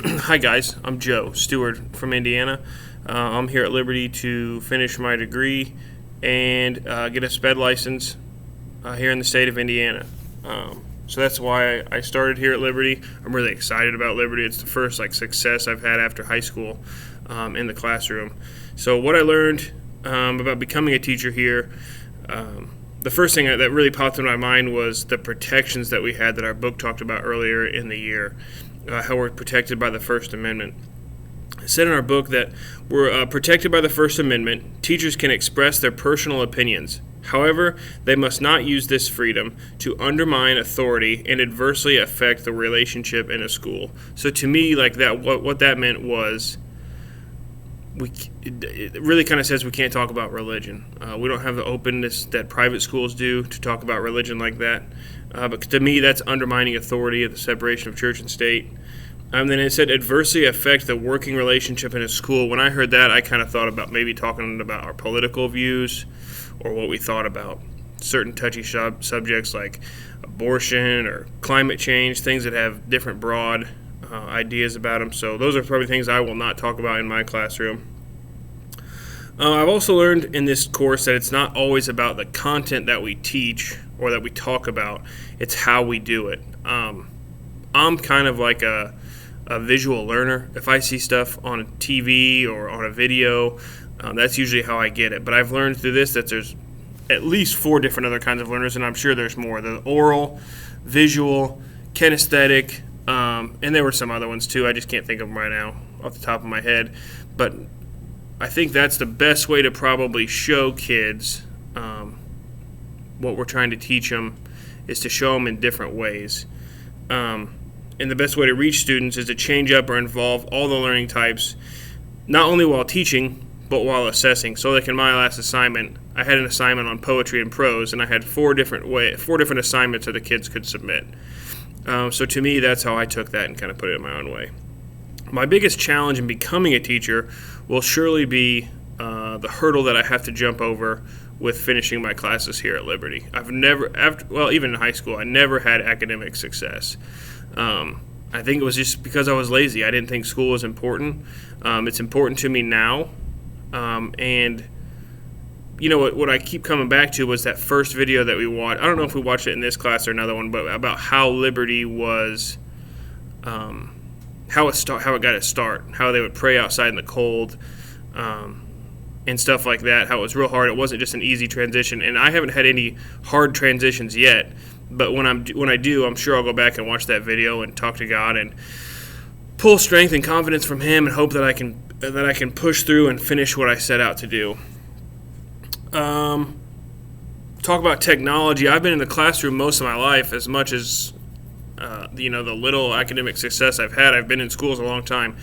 Hi guys, I'm Joe Stewart from Indiana. I'm here at Liberty to finish my degree and get a SPED license here in the state of Indiana. So that's why I started here at Liberty. I'm really excited about Liberty. It's the first success I've had after high school in the classroom. So what I learned about becoming a teacher here, the first thing that really popped in my mind was the protections that we had that our book talked about earlier in the year. How we're protected by the First Amendment. It said in our book that we're protected by the First Amendment. Teachers can express their personal opinions. However, they must not use this freedom to undermine authority and adversely affect the relationship in a school. So to me, what that meant was it really kind of says we can't talk about religion. We don't have the openness that private schools do to talk about religion like that. But to me, that's undermining authority of the separation of church and state. And then it said adversely affect the working relationship in a school. When I heard that, I kind of thought about maybe talking about our political views or what we thought about certain touchy subjects like abortion or climate change, things that have different broad ideas about them. So those are probably things I will not talk about in my classroom. I've also learned in this course that it's not always about the content that we teach or that we talk about. It's how we do it. I'm kind of like a visual learner. If I see stuff on a TV or on a video, that's usually how I get it. But I've learned through this that there's at least 4 different other kinds of learners, and I'm sure there's more. The oral, visual, kinesthetic, and there were some other ones too. I just can't think of them right now off the top of my head. But I think that's the best way to probably show kids what we're trying to teach them is to show them in different ways. And the best way to reach students is to change up or involve all the learning types, not only while teaching, but while assessing. So like in my last assignment, I had an assignment on poetry and prose, and I had 4 different assignments that the kids could submit. So to me, that's how I took that and kind of put it in my own way. My biggest challenge in becoming a teacher will surely be the hurdle that I have to jump over with finishing my classes here at Liberty. Even in high school, I never had academic success. I think it was just because I was lazy. I didn't think school was important. It's important to me now. And you know what I keep coming back to was that first video that we watched. I don't know if we watched it in this class or another one, but about how Liberty was, how it got its start, how they would pray outside in the cold, and stuff like that. How it was real hard. It wasn't just an easy transition, and I haven't had any hard transitions yet. But when I do, I'm sure I'll go back and watch that video and talk to God and pull strength and confidence from Him, and hope that I can push through and finish what I set out to do. Talk about technology. I've been in the classroom most of my life, as much as the little academic success I've had. I've been in schools a long time.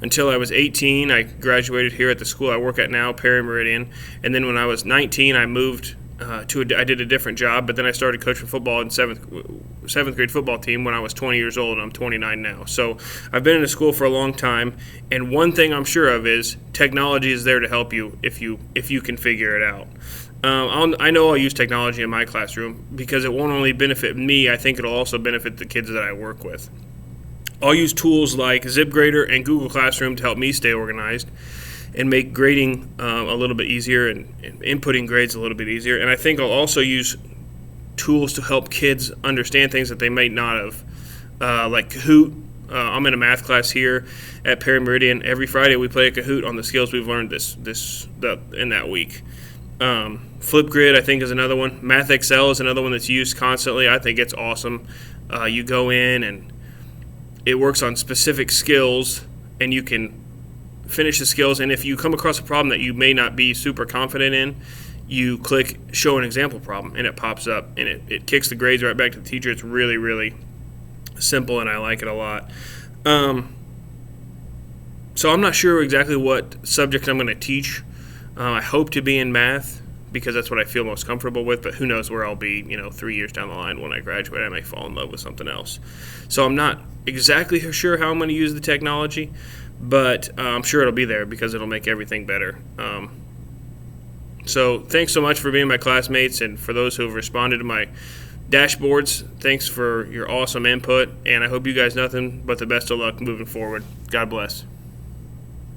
Until I was 18, I graduated here at the school I work at now, Perry Meridian. And then when I was 19, I moved I did a different job, but then I started coaching football in seventh grade football team when I was 20 years old, and I'm 29 now. So I've been in a school for a long time, and one thing I'm sure of is technology is there to help you if you can figure it out. I know I'll use technology in my classroom because it won't only benefit me, I think it'll also benefit the kids that I work with. I'll use tools like ZipGrader and Google Classroom to help me stay organized and make grading a little bit easier and inputting grades a little bit easier. And I think I'll also use tools to help kids understand things that they might not have, like Kahoot. I'm in a math class here at Perry Meridian. Every Friday we play a Kahoot on the skills we've learned in that week. Flipgrid, I think, is another one. MathXL is another one that's used constantly. I think it's awesome. You go in and it works on specific skills, and you can finish the skills. And if you come across a problem that you may not be super confident in, you click show an example problem, and it pops up, and it kicks the grades right back to the teacher. It's really, really simple, and I like it a lot. So I'm not sure exactly what subject I'm going to teach. I hope to be in math because that's what I feel most comfortable with, but who knows where I'll be, 3 years down the line when I graduate. I may fall in love with something else. So I'm not exactly sure how I'm going to use the technology, but I'm sure it'll be there because it'll make everything better. So thanks so much for being my classmates, and for those who have responded to my Dashboards, thanks for your awesome input, and I hope you guys nothing but the best of luck moving forward. God bless.